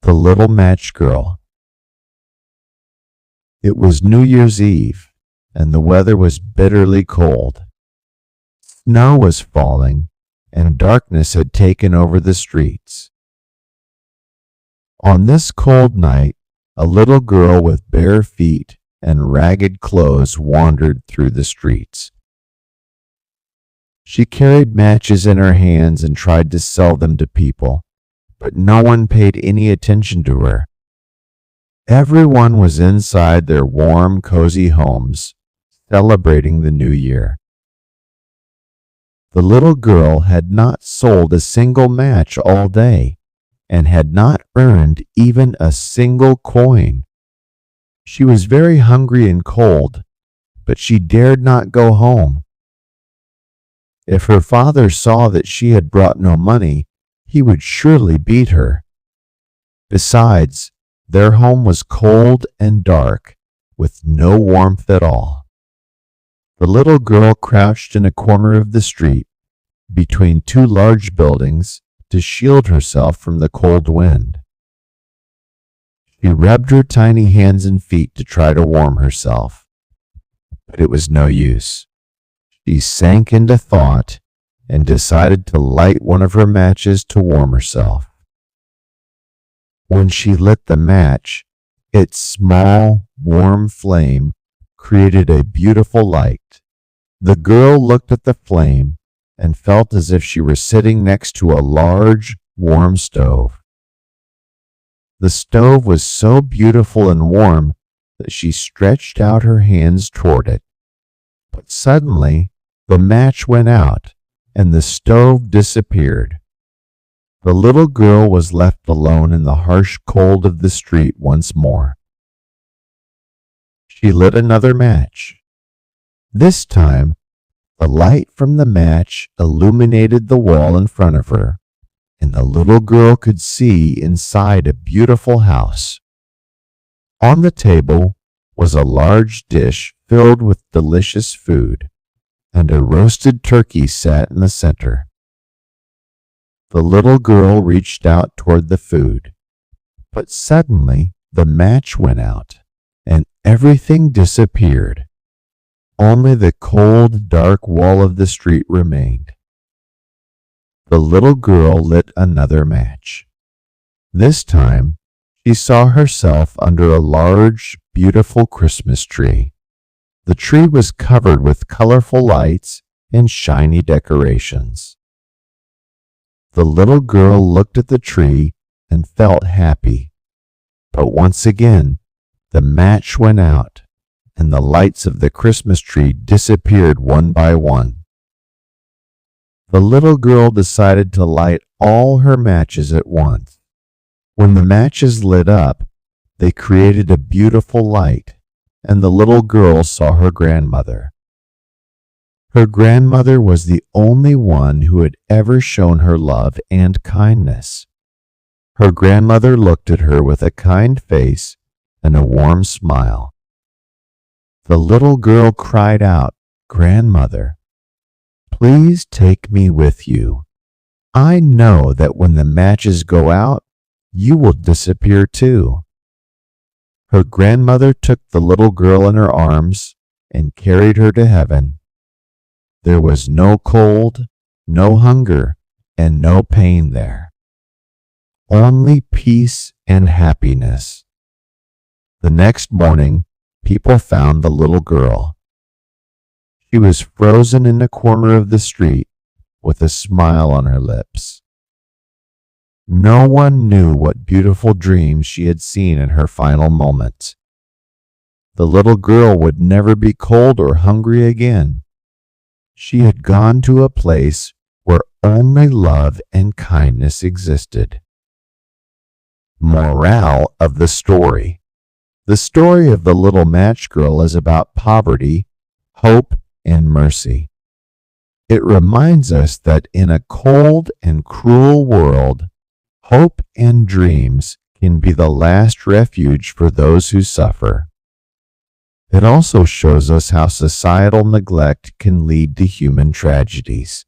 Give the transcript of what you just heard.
The Little Match Girl. It was New Year's Eve, and the weather was bitterly cold. Snow was falling, and darkness had taken over the streets. On this cold night, a little girl with bare feet and ragged clothes wandered through the streets. She carried matches in her hands and tried to sell them to people, but no one paid any attention to her. Everyone was inside their warm, cozy homes, celebrating the new year. The little girl had not sold a single match all day and had not earned even a single coin. She was very hungry and cold, but she dared not go home. If her father saw that she had brought no money, he would surely beat her. Besides, their home was cold and dark, with no warmth at all. The little girl crouched in a corner of the street, between two large buildings, to shield herself from the cold wind. She rubbed her tiny hands and feet to try to warm herself, but it was no use. She sank into thought and decided to light one of her matches to warm herself. When she lit the match, its small, warm flame created a beautiful light. The girl looked at the flame and felt as if she were sitting next to a large, warm stove. The stove was so beautiful and warm that she stretched out her hands toward it. But suddenly, the match went out and the stove disappeared. The little girl was left alone in the harsh cold of the street once more. She lit another match. This time, the light from the match illuminated the wall in front of her, and the little girl could see inside a beautiful house. On the table was a large dish filled with delicious food, and a roasted turkey sat in the center. The little girl reached out toward the food, but suddenly the match went out, and everything disappeared. Only the cold, dark wall of the street remained. The little girl lit another match. This time, she saw herself under a large, beautiful Christmas tree. The tree was covered with colorful lights and shiny decorations. The little girl looked at the tree and felt happy. But once again, the match went out, and the lights of the Christmas tree disappeared one by one. The little girl decided to light all her matches at once. When the matches lit up, they created a beautiful light, and the little girl saw her grandmother. Her grandmother was the only one who had ever shown her love and kindness. Her grandmother looked at her with a kind face and a warm smile. The little girl cried out, "Grandmother, please take me with you. I know that when the matches go out, you will disappear too." Her grandmother took the little girl in her arms and carried her to heaven. There was no cold, no hunger, and no pain there. Only peace and happiness. The next morning, people found the little girl. She was frozen in a corner of the street with a smile on her lips. No one knew what beautiful dreams she had seen in her final moments. The little girl would never be cold or hungry again. She had gone to a place where only love and kindness existed. Morale of the story. The story of the little match girl is about poverty, hope, and mercy. It reminds us that in a cold and cruel world, hope and dreams can be the last refuge for those who suffer. It also shows us how societal neglect can lead to human tragedies.